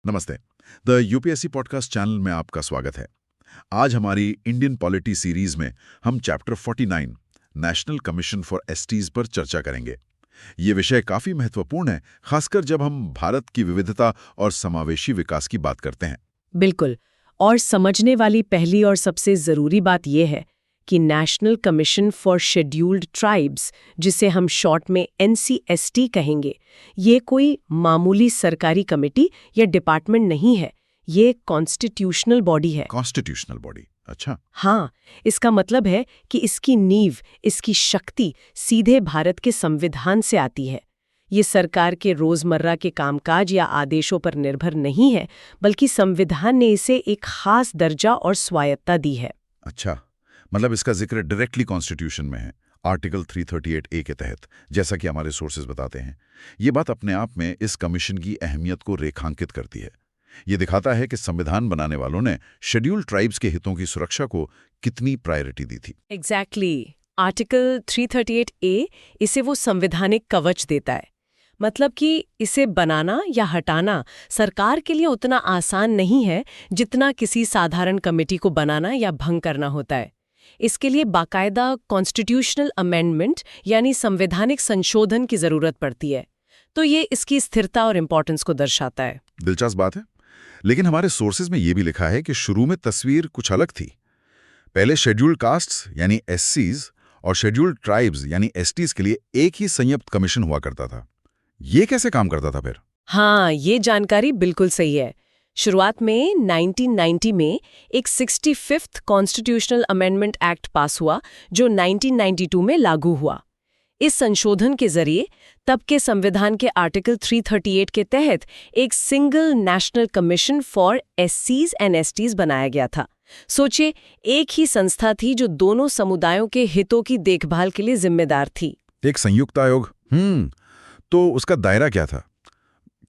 नमस्ते। The UPSC podcast channel में आपका स्वागत है। आज हमारी इंडियन पॉलिटी सीरीज में हम chapter 49 national commission for STs पर चर्चा करेंगे। ये विषय काफी महत्वपूर्ण है, खासकर जब हम भारत की विविधता और समावेशी विकास की बात करते हैं। बिल्कुल। और समझने वाली पहली और सबसे जरूरी बात यह है कि national commission for scheduled tribes, जिसे हम शॉर्ट में NCST कहेंगे, ये कोई मामूली सरकारी कमेटी या डिपार्टमेंट नहीं है। ये कॉन्स्टिट्यूशनल बॉडी है। Constitutional body? अच्छा। हाँ, इसका मतलब है कि इसकी नींव, इसकी शक्ति सीधे भारत के संविधान से आती है। ये सरकार के रोजमर्रा के कामकाज या आदेशों पर निर्भर नहीं है, बल्कि संविधान ने इसे एक खास दर्जा और स्वायत्ता दी है। अच्छा, मतलब इसका जिक्र डायरेक्टली कॉन्स्टिट्यूशन में है, आर्टिकल 338A के तहत, जैसा कि हमारे सोर्सेज बताते हैं। ये बात अपने आप में इस कमीशन की अहमियत को रेखांकित करती है। ये दिखाता है कि संविधान बनाने वालों ने शेड्यूल्ड ट्राइब्स के हितों की सुरक्षा को कितनी प्रायोरिटी दी थी। एग्जैक्टली। आर्टिकल 338A इसे वो संवैधानिक कवच देता है। मतलब कि इसे बनाना या हटाना सरकार के लिए उतना आसान नहीं है जितना किसी साधारण कमेटी को बनाना या भंग करना होता है। इसके लिए बाकायदा कॉन्स्टिट्यूशनल अमेंडमेंट यानी संवैधानिक संशोधन की जरूरत पड़ती है। तो ये इसकी स्थिरता और इम्पोर्टेंस को दर्शाता है। दिलचस्प बात है। लेकिन हमारे सोर्सेज में यह भी लिखा है कि शुरू में तस्वीर कुछ अलग थी। पहले शेड्यूल्ड कास्ट्स यानी एससीज और शेड्यूल्ड ट्राइब्स यानी एसटीज के लिए एक ही संयुक्त कमीशन हुआ करता था। ये कैसे काम करता था फिर? हाँ, ये जानकारी बिल्कुल सही है। शुरुआत में 1990 में एक 65th कॉन्स्टिट्यूशनल अमेंडमेंट एक्ट पास हुआ, जो 1992 में लागू हुआ। इस संशोधन के जरिए तब के संविधान के आर्टिकल 338 के तहत एक सिंगल नेशनल कमीशन फॉर एससीज एंड एसटीज बनाया गया था। सोचिए, एक ही संस्था थी जो दोनों समुदायों के हितों की देखभाल के लिए जिम्मेदार थी। एक संयुक्त आयोग। तो उसका दायरा क्या था?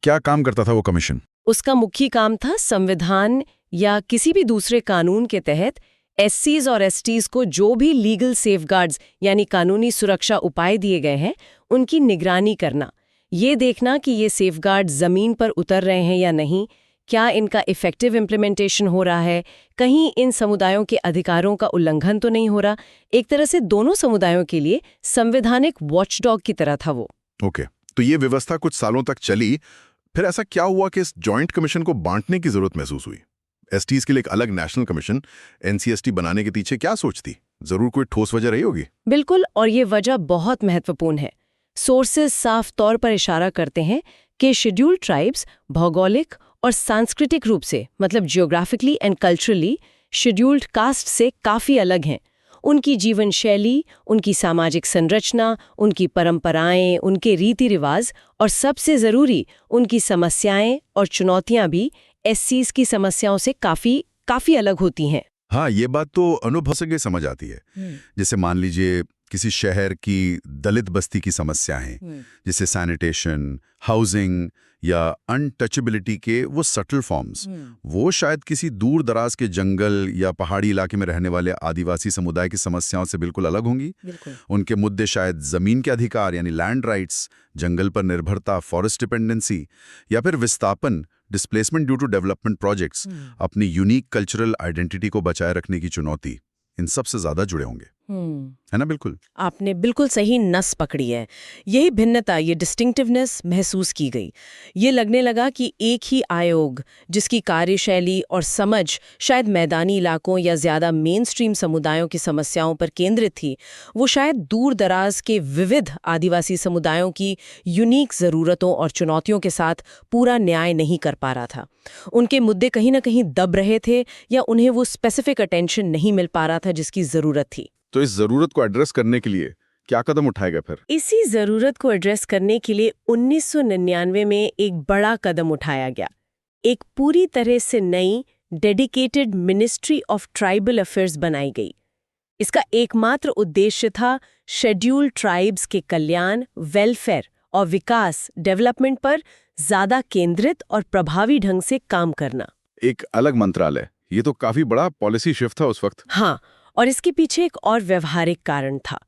क्या काम करता था वो कमीशन? उसका मुख्य काम था संविधान या किसी भी दूसरे कानून के तहत एससीज और एसटीज को जो भी लीगल सेफगार्ड्स यानी कानूनी सुरक्षा उपाय दिए गए हैं, उनकी निगरानी करना। ये देखना कि ये सेफगार्ड जमीन पर उतर रहे हैं या नहीं, क्या इनका इफेक्टिव इम्प्लीमेंटेशन हो रहा है, कहीं इन समुदायों के अधिकारों का उल्लंघन तो नहीं हो रहा। एक तरह से दोनों समुदायों के लिए संवैधानिक वॉचडॉग की तरह था वो। ओके, तो ये व्यवस्था कुछ सालों तक चली। फिर ऐसा क्या हुआ कि इस जॉइंट कमीशन को बांटने की जरूरत महसूस हुई? एसटीज के लिए एक अलग नेशनल कमीशन NCST बनाने के पीछे क्या सोच थी? जरूर कोई ठोस वजह रही होगी। बिल्कुल, और ये वजह बहुत महत्वपूर्ण है। सोर्सेज साफ तौर पर इशारा करते हैं कि शेड्यूल्ड ट्राइब्स भौगोलिक और सांस्कृतिक रूप से, मतलब geographically and culturally, scheduled caste से काफी अलग हैं। उनकी जीवन शैली, उनकी सामाजिक संरचना, उनकी परंपराएं, उनके रीति रिवाज और सबसे जरूरी उनकी समस्याएं और चुनौतियां भी एससीज की समस्याओं से काफी अलग होती हैं। हाँ, ये बात तो अनुभव से समझ आती है। जैसे मान लीजिए किसी शहर की दलित बस्ती की समस्याएं, जैसे सैनिटेशन, हाउसिंग या अनटचेबिलिटी के वो सटल फॉर्म्स, वो शायद किसी दूर दराज के जंगल या पहाड़ी इलाके में रहने वाले आदिवासी समुदाय की समस्याओं से बिल्कुल अलग होंगी। उनके मुद्दे शायद जमीन के अधिकार यानी लैंड राइट्स, जंगल पर निर्भरता, फॉरेस्ट डिपेंडेंसी, या फिर विस्थापन, displacement due to development projects, अपनी यूनिक कल्चरल आइडेंटिटी को बचाए रखने की चुनौती, इन सबसे ज्यादा जुड़े होंगे। है ना? बिल्कुल, आपने बिल्कुल सही नस पकड़ी है। यही भिन्नता, ये डिस्टिंक्टिवनेस महसूस की गई। ये लगने लगा कि एक ही आयोग, जिसकी कार्यशैली और समझ शायद मैदानी इलाकों या ज्यादा मेन स्ट्रीम समुदायों की समस्याओं पर केंद्रित थी, वो शायद दूर दराज के विविध आदिवासी समुदायों की यूनिक ज़रूरतों और चुनौतियों के साथ पूरा न्याय नहीं कर पा रहा था। उनके मुद्दे कहीं ना कहीं दब रहे थे या उन्हें वो स्पेसिफिक अटेंशन नहीं मिल पा रहा था जिसकी ज़रूरत थी। तो इस जरूरत को एड्रेस करने के लिए क्या कदम उठाया गया फिर? इसी जरूरत को एड्रेस करने के लिए 1999 में एक बड़ा कदम उठाया गया। एक पूरी तरह से नई dedicated ministry of tribal affairs बनाई गई। इसका एकमात्र उद्देश्य था शेड्यूल्ड ट्राइब्स के कल्याण, वेलफेयर और विकास, डेवलपमेंट पर ज्यादा केंद्रित और प्रभावी ढंग से काम करना। एक अलग मंत्रालय, ये तो काफी बड़ा पॉलिसी शिफ्ट था उस वक्त। हाँ, और इसके पीछे एक और व्यवहारिक कारण था।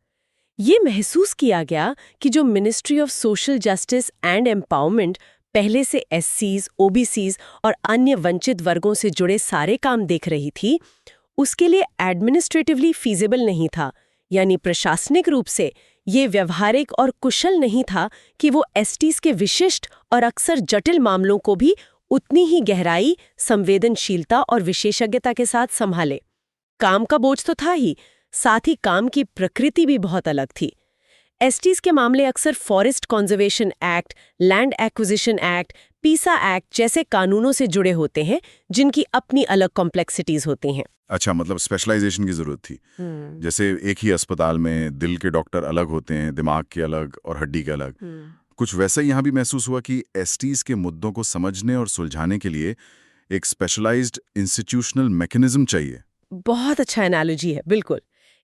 ये महसूस किया गया कि जो ministry of social justice and empowerment पहले से एससीज, ओबीसीज और अन्य वंचित वर्गों से जुड़े सारे काम देख रही थी, उसके लिए एडमिनिस्ट्रेटिवली फीजिबल नहीं था, यानी प्रशासनिक रूप से ये व्यवहारिक और कुशल नहीं था कि वो एसटीज के विशिष्ट और अक्सर जटिल मामलों को भी उतनी ही गहराई, संवेदनशीलता और विशेषज्ञता के साथ संभाले। काम का बोझ तो था ही, साथ ही काम की प्रकृति भी बहुत अलग थी। एसटीज के मामले अक्सर forest conservation act, land acquisition act, पीसा एक्ट जैसे कानूनों से जुड़े होते हैं, जिनकी अपनी अलग कॉम्प्लेक्सिटीज होती हैं। अच्छा, मतलब स्पेशलाइजेशन की जरूरत थी। जैसे एक ही अस्पताल में दिल के डॉक्टर अलग होते हैं, दिमाग के अलग और हड्डी के अलग। कुछ वैसा ही यहाँ भी महसूस हुआ कि एसटीज के मुद्दों को समझने और सुलझाने के लिए एक स्पेशलाइज्ड इंस्टीट्यूशनल मैकेनिज्म चाहिए। बहुत अच्छा एनालॉजी है, बिल्कुल।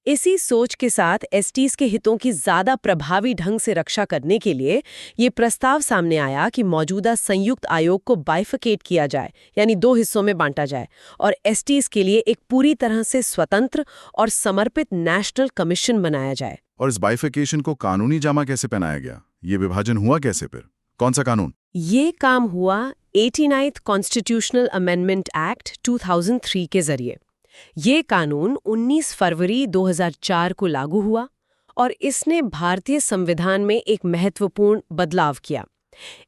इसी सोच के साथ एसटीज के हितों की ज्यादा प्रभावी ढंग से रक्षा करने के लिए ये प्रस्ताव सामने आया कि मौजूदा संयुक्त आयोग को बाइफिकेट किया जाए, यानी 2 हिस्सों में बांटा जाए, और एसटीज के लिए एक पूरी तरह से स्वतंत्र और समर्पित नेशनल कमीशन बनाया जाए। और इस बाइफिकेशन को कानूनी जामा कैसे पहनाया गया? ये विभाजन हुआ कैसे फिर? कौन सा कानून? ये काम हुआ 89th कॉन्स्टिट्यूशनल अमेंडमेंट एक्ट 2003 के जरिए। ये कानून 19 फरवरी 2004 को लागू हुआ और इसने भारतीय संविधान में एक महत्वपूर्ण बदलाव किया।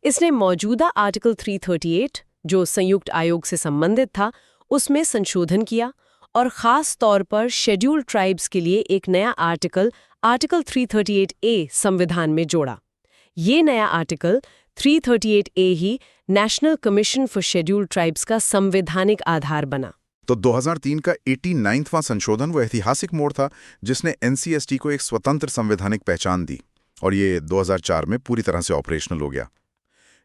इसने मौजूदा आर्टिकल 338, जो संयुक्त आयोग से संबंधित था, उसमें संशोधन किया और खास तौर पर शेड्यूल्ड ट्राइब्स के लिए एक नया आर्टिकल 338A संविधान में जोड़ा। ये नया article 338A he national commission for scheduled tribes का संवैधानिक आधार बना। तो 2003 का 89वां संशोधन वो ऐतिहासिक मोड़ था जिसने एनसीएसटी को एक स्वतंत्र संवैधानिक पहचान दी, और ये 2004 में पूरी तरह से ऑपरेशनल हो गया।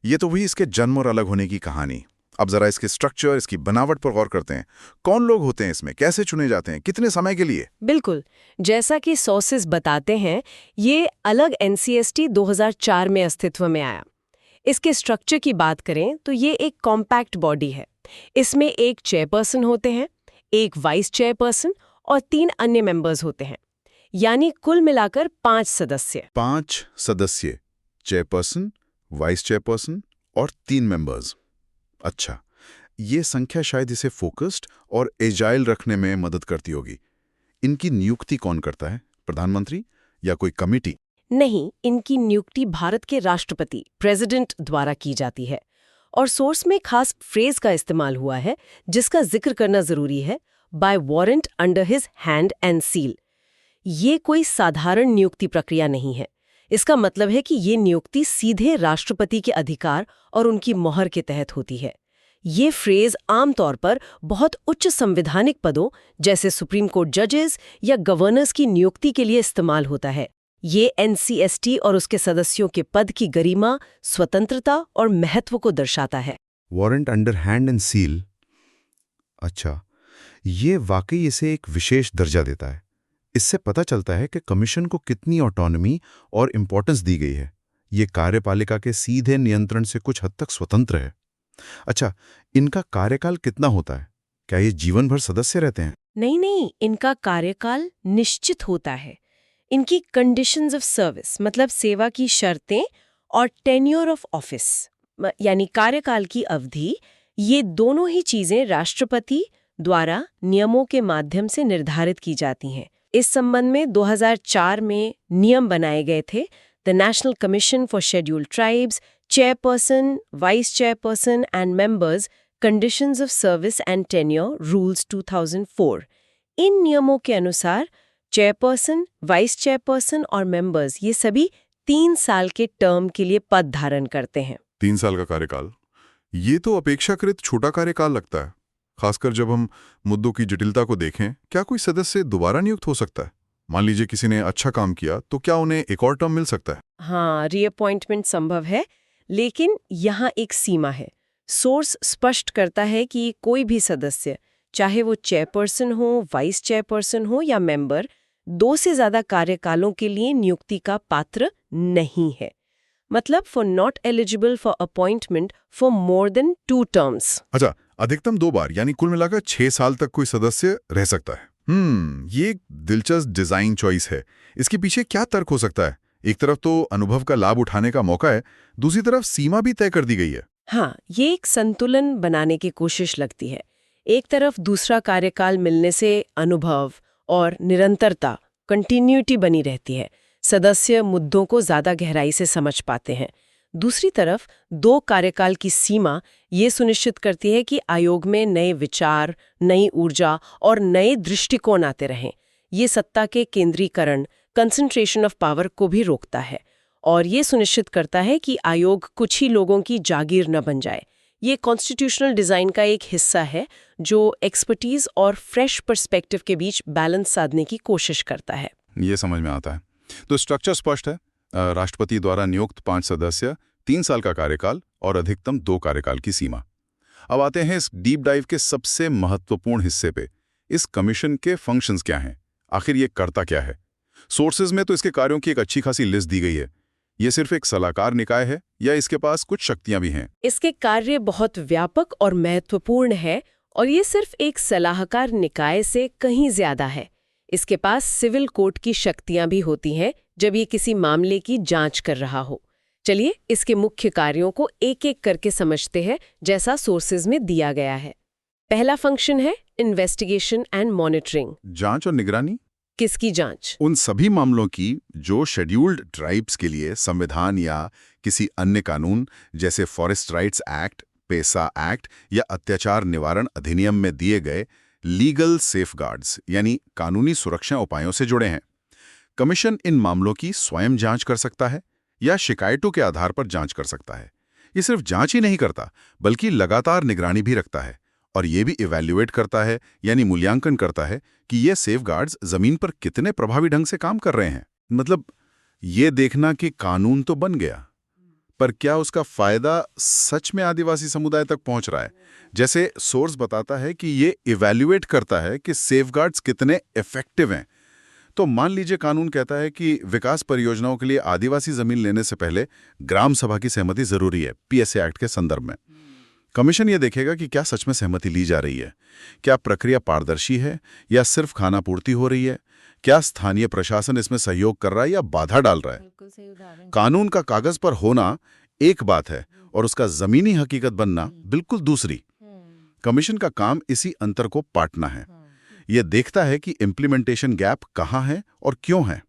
ये तो हुई इसके जन्म और अलग होने की कहानी। अब जरा इसके स्ट्रक्चर, इसकी बनावट पर गौर करते हैं। कौन लोग होते हैं इसमें, कैसे चुने जाते हैं, कितने समय के लिए? बिल्कुल, जैसा कि सोर्सेस बताते हैं, ये अलग एनसीएसटी 2004 में अस्तित्व में आया। इसके स्ट्रक्चर की बात करें तो ये एक कॉम्पैक्ट बॉडी है। इसमें एक चेयरपर्सन होते हैं, एक वाइस चेयरपर्सन और 3 अन्य मेंबर्स होते हैं, यानी कुल मिलाकर 5 सदस्य। 5 सदस्य, चेयरपर्सन, वाइस चेयरपर्सन और 3 मेंबर्स। अच्छा, ये संख्या शायद इसे फोकस्ड और एजाइल रखने में मदद करती होगी। इनकी नियुक्ति कौन करता है, प्रधानमंत्री या कोई कमिटी? नहीं, इनकी नियुक्ति भारत के राष्ट्रपति, प्रेसिडेंट द्वारा की जाती है। और सोर्स में खास फ्रेज का इस्तेमाल हुआ है जिसका जिक्र करना जरूरी है, by warrant under his hand and seal. ये कोई साधारण नियुक्ति प्रक्रिया नहीं है। इसका मतलब है कि ये नियुक्ति सीधे राष्ट्रपति के अधिकार और उनकी मोहर के तहत होती है। ये फ्रेज आमतौर पर बहुत उच्च संवैधानिक पदों जैसे सुप्रीम कोर्ट जजेस या गवर्नर्स की नियुक्ति के लिए इस्तेमाल होता है। ये एनसीएसटी और उसके सदस्यों के पद की गरिमा, स्वतंत्रता और महत्व को दर्शाता है। Warrant under hand and seal. अच्छा, ये वाकई इसे एक विशेष दर्जा देता है। इससे पता चलता है कि कमीशन को कितनी ऑटोनॉमी और इम्पोर्टेंस दी गई है। ये कार्यपालिका के सीधे नियंत्रण से कुछ हद तक स्वतंत्र है। अच्छा, इनका कार्यकाल कितना होता है? क्या ये जीवन भर सदस्य रहते हैं? नहीं, इनका कार्यकाल निश्चित होता है। इनकी कंडीशंस ऑफ सर्विस, मतलब सेवा की शर्तें, और टेन्योर ऑफ ऑफिस यानी कार्यकाल की अवधि, ये दोनों ही चीजें राष्ट्रपति द्वारा नियमों के माध्यम से निर्धारित की जाती हैं। इस संबंध में 2004 में नियम बनाए गए थे, the national commission for scheduled tribes, chairperson, vice chairperson and members, conditions of service and tenure rules 2004। इन नियमों के अनुसार चेयरपर्सन, वाइस चेयरपर्सन और मेंबर्स ये सभी 3 साल के टर्म के लिए पद धारण करते हैं। 3 साल का कार्यकाल, ये तो अपेक्षाकृत छोटा कार्यकाल लगता है, खासकर जब हम मुद्दों की जटिलता को देखें। क्या कोई सदस्य दोबारा नियुक्त हो सकता है? मान लीजिए किसी ने अच्छा काम किया, तो क्या उन्हें एक और टर्म मिल सकता है? हाँ, रीअपॉइंटमेंट संभव है, लेकिन यहाँ एक सीमा है। सोर्स स्पष्ट करता है कि कोई भी सदस्य, चाहे वो चेयरपर्सन हो, वाइस चेयरपर्सन हो या मेंबर, 2 से ज्यादा कार्यकालों के लिए नियुक्ति का पात्र नहीं है। मतलब for not eligible for appointment for more than 2 terms. अच्छा, अधिकतम 2 बार, यानी कुल मिलाकर 6 साल तक कोई सदस्य रह सकता है। ये एक दिलचस्प डिजाइन चॉइस है। इसके पीछे क्या तर्क हो सकता है? एक तरफ तो अनुभव का लाभ उठाने का मौका है, दूसरी तरफ सीमा भी तय कर दी गई है। हाँ, ये एक संतुलन बनाने की कोशिश लगती है। एक तरफ दूसरा कार्यकाल मिलने से अनुभव और निरंतरता, कंटिन्यूटी बनी रहती है, सदस्य मुद्दों को ज्यादा गहराई से समझ पाते हैं। दूसरी तरफ 2 कार्यकाल की सीमा ये सुनिश्चित करती है कि आयोग में नए विचार, नई ऊर्जा और नए दृष्टिकोण आते रहें। ये सत्ता के केंद्रीकरण, कंसंट्रेशन ऑफ पावर को भी रोकता है और ये सुनिश्चित करता है कि आयोग कुछ ही लोगों की जागीर न बन जाए। ये कॉन्स्टिट्यूशनल डिजाइन का एक हिस्सा है जो एक्सपर्टीज और फ्रेश पर्सपेक्टिव के बीच बैलेंस साधने की कोशिश करता है। ये समझ में आता है। तो स्ट्रक्चर स्पष्ट है, राष्ट्रपति द्वारा नियुक्त 5 सदस्य, 3 साल का कार्यकाल और अधिकतम 2 कार्यकाल की सीमा। अब आते हैं इस डीप डाइव के सबसे महत्वपूर्ण हिस्से पे। इस कमीशन के फंक्शंस क्या हैं? आखिर ये करता क्या है? सोर्सेज में तो इसके कार्यों की एक अच्छी खासी लिस्ट दी गई है। ये सिर्फ एक सलाहकार निकाय है या इसके पास कुछ शक्तियां भी हैं? इसके कार्य बहुत व्यापक और महत्वपूर्ण है और ये सिर्फ एक सलाहकार निकाय से कहीं ज्यादा है। इसके पास सिविल कोर्ट की शक्तियां भी होती हैं जब ये किसी मामले की जांच कर रहा हो। चलिए इसके मुख्य कार्यों को एक एक करके समझते हैं जैसा सोर्सेज में दिया गया है। पहला फंक्शन है इन्वेस्टिगेशन एंड मॉनिटरिंग। जांच और निगरानी? किसकी जांच? उन सभी मामलों की जो शेड्यूल्ड ट्राइब्स के लिए संविधान या किसी अन्य कानून जैसे फॉरेस्ट राइट्स एक्ट, पेसा एक्ट या अत्याचार निवारण अधिनियम में दिए गए लीगल सेफगार्ड्स यानी कानूनी सुरक्षा उपायों से जुड़े हैं। कमीशन इन मामलों की स्वयं जांच कर सकता है या शिकायतों के आधार पर जांच कर सकता है। ये सिर्फ जांच ही नहीं करता बल्कि लगातार निगरानी भी रखता है और ये भी इवैल्यूएट करता है यानी मूल्यांकन करता है कि ये सेफगार्ड्स जमीन पर कितने प्रभावी ढंग से काम कर रहे हैं। मतलब ये देखना कि कानून तो बन गया पर क्या उसका फायदा सच में आदिवासी समुदाय तक पहुंच रहा है। जैसे सोर्स बताता है कि ये इवैल्यूएट करता है कि सेफगार्ड्स कितने इफेक्टिव हैं। तो मान लीजिए कानून कहता है कि विकास परियोजनाओं के लिए आदिवासी जमीन लेने से पहले ग्राम सभा की सहमति जरूरी है, पीएसए एक्ट के संदर्भ में। कमीशन ये देखेगा कि क्या सच में सहमति ली जा रही है, क्या प्रक्रिया पारदर्शी है या सिर्फ खानापूर्ति हो रही है, क्या स्थानीय प्रशासन इसमें सहयोग कर रहा है या बाधा डाल रहा है। कानून का कागज पर होना एक बात है और उसका जमीनी हकीकत बनना बिल्कुल दूसरी। कमीशन का काम इसी अंतर को पाटना है। यह देखता है कि इम्प्लीमेंटेशन गैप कहाँ है और क्यों है।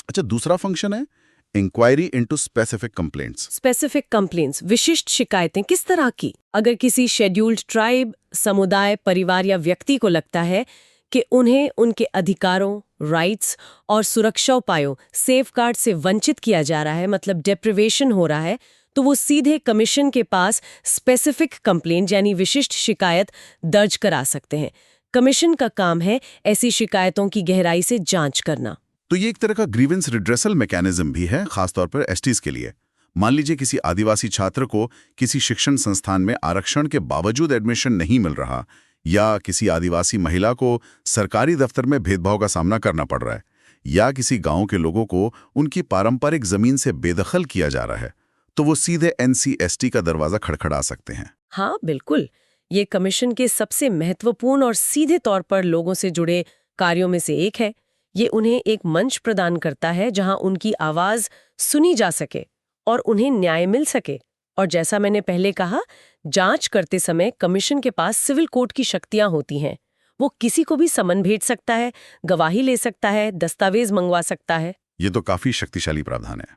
अच्छा, दूसरा फंक्शन है inquiry into specific complaints. Specific complaints, विशिष्ट शिकायतें किस तरह की? अगर किसी शेड्यूल्ड ट्राइब, समुदाय, परिवार या व्यक्ति को लगता है कि उन्हें उनके अधिकारों, राइट्स और सुरक्षा उपायों, सेफगार्ड से वंचित किया जा रहा है, मतलब डेप्रिवेशन हो रहा है, तो वो सीधे कमीशन के पास स्पेसिफिक कंप्लेंट यानी विशिष्ट शिकायत दर्ज करा सकते हैं। कमीशन का काम है ऐसी शिकायतों की गहराई से जांच करना। तो ये एक तरह का ग्रीवेंस रिड्रेसल मैकेनिज्म भी है, खासतौर पर एसटीज के लिए। मान लीजिए किसी आदिवासी छात्र को किसी शिक्षण संस्थान में आरक्षण के बावजूद एडमिशन नहीं मिल रहा या किसी आदिवासी महिला को सरकारी दफ्तर में भेदभाव का सामना करना पड़ रहा है या किसी गांव के लोगों को उनकी पारंपरिक जमीन से बेदखल किया जा रहा है, तो वो सीधे एनसीएसटी का दरवाजा खड़खड़ा सकते हैं। हाँ बिल्कुल, ये कमीशन के सबसे महत्वपूर्ण और सीधे तौर पर लोगों से जुड़े कार्यों में से एक है। ये उन्हें एक मंच प्रदान करता है जहां उनकी आवाज सुनी जा सके और उन्हें न्याय मिल सके। और जैसा मैंने पहले कहा, जांच करते समय कमीशन के पास सिविल कोर्ट की शक्तियां होती हैं। वो किसी को भी समन भेज सकता है, गवाही ले सकता है, दस्तावेज मंगवा सकता है। ये तो काफी शक्तिशाली प्रावधान है।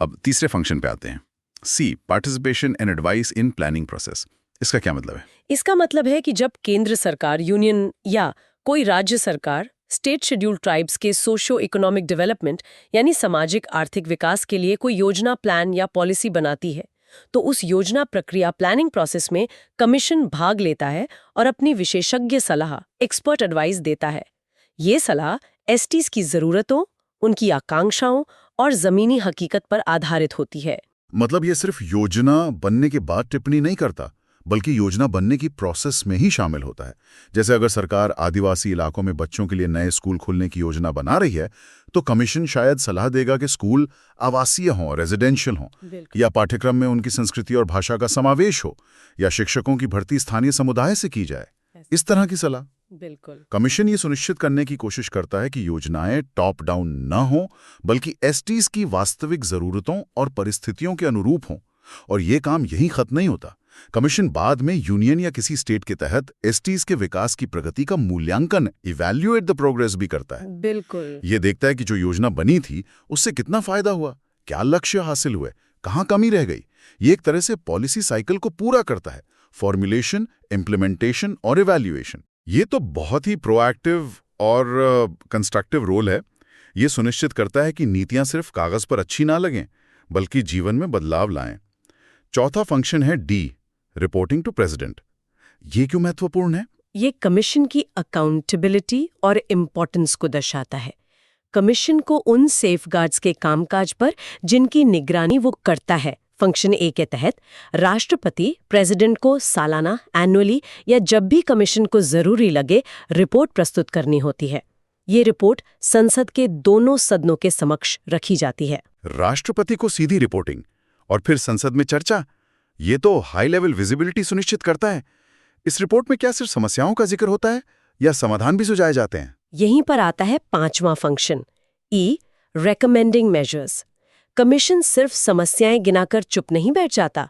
अब तीसरे फंक्शन पे आते हैं, C, participation and advice in planning process. इसका क्या मतलब है? इसका मतलब है कि जब केंद्र सरकार, यूनियन या कोई राज्य सरकार स्टेट शेड्यूल्ड ट्राइब्स के सोशो इकोनॉमिक डेवलपमेंट यानी सामाजिक आर्थिक विकास के लिए कोई योजना, प्लान या पॉलिसी बनाती है, तो उस योजना प्रक्रिया, प्लानिंग प्रोसेस में कमीशन भाग लेता है और अपनी विशेषज्ञ सलाह, एक्सपर्ट एडवाइस देता है। ये सलाह एसटीज की जरूरतों, उनकी आकांक्षाओं और जमीनी हकीकत पर आधारित होती है। मतलब ये सिर्फ योजना बनने के बाद टिप्पणी नहीं करता बल्कि योजना बनने की प्रोसेस में ही शामिल होता है। जैसे अगर सरकार आदिवासी इलाकों में बच्चों के लिए नए स्कूल खोलने की योजना बना रही है तो कमीशन शायद सलाह देगा कि स्कूल आवासीय हों, रेजिडेंशियल हों, या पाठ्यक्रम में उनकी संस्कृति और भाषा का समावेश हो, या शिक्षकों की भर्ती स्थानीय समुदाय से की जाए। इस तरह की सलाह। बिल्कुल। कमीशन ये सुनिश्चित करने की कोशिश करता है कि योजनाएं टॉप डाउन न हो, बल्कि एसटीज की वास्तविक जरूरतों और परिस्थितियों के अनुरूप हों। और ये काम यहीं खत्म नहीं होता। कमीशन बाद में यूनियन या किसी स्टेट के तहत एसटीज के विकास की प्रगति का मूल्यांकन, इवैल्यूएट द प्रोग्रेस भी करता है। बिल्कुल। ये देखता है कि जो योजना बनी थी उससे कितना फायदा हुआ, क्या लक्ष्य हासिल हुए, कहाँ कमी रह गई। ये एक तरह से पॉलिसी साइकिल को पूरा करता है, फॉर्मुलेशन, इम्प्लीमेंटेशन और इवैल्यूएशन। ये तो बहुत ही प्रोएक्टिव और कंस्ट्रक्टिव रोल है। ये सुनिश्चित करता है कि नीतियां सिर्फ कागज पर अच्छी ना लगें, बल्कि जीवन में बदलाव लाएं। चौथा फंक्शन है डी, रिपोर्टिंग टू प्रेसिडेंट। ये क्यों महत्वपूर्ण है? ये कमीशन की अकाउंटेबिलिटी और इम्पोर्टेंस को दर्शाता है। कमीशन को उन सेफगार्ड्स के कामकाज पर जिनकी निगरानी वो करता है, फंक्शन ए के तहत राष्ट्रपति प्रेसिडेंट को सालाना, एनुअली या जब भी कमीशन को जरूरी लगे रिपोर्ट प्रस्तुत करनी होती है। ये रिपोर्ट संसद के दोनों सदनों के समक्ष रखी जाती है। राष्ट्रपति को सीधी रिपोर्टिंग और फिर संसद में चर्चा, ये तो हाई लेवल विजिबिलिटी सुनिश्चित करता है। इस रिपोर्ट में क्या सिर्फ समस्याओं का जिक्र होता है या समाधान भी सुझाए जाते हैं? यहीं पर आता है पांचवां फंक्शन, ई, रेकमेंडिंग मेजर्स। कमीशन सिर्फ समस्याएं गिनाकर चुप नहीं बैठ जाता।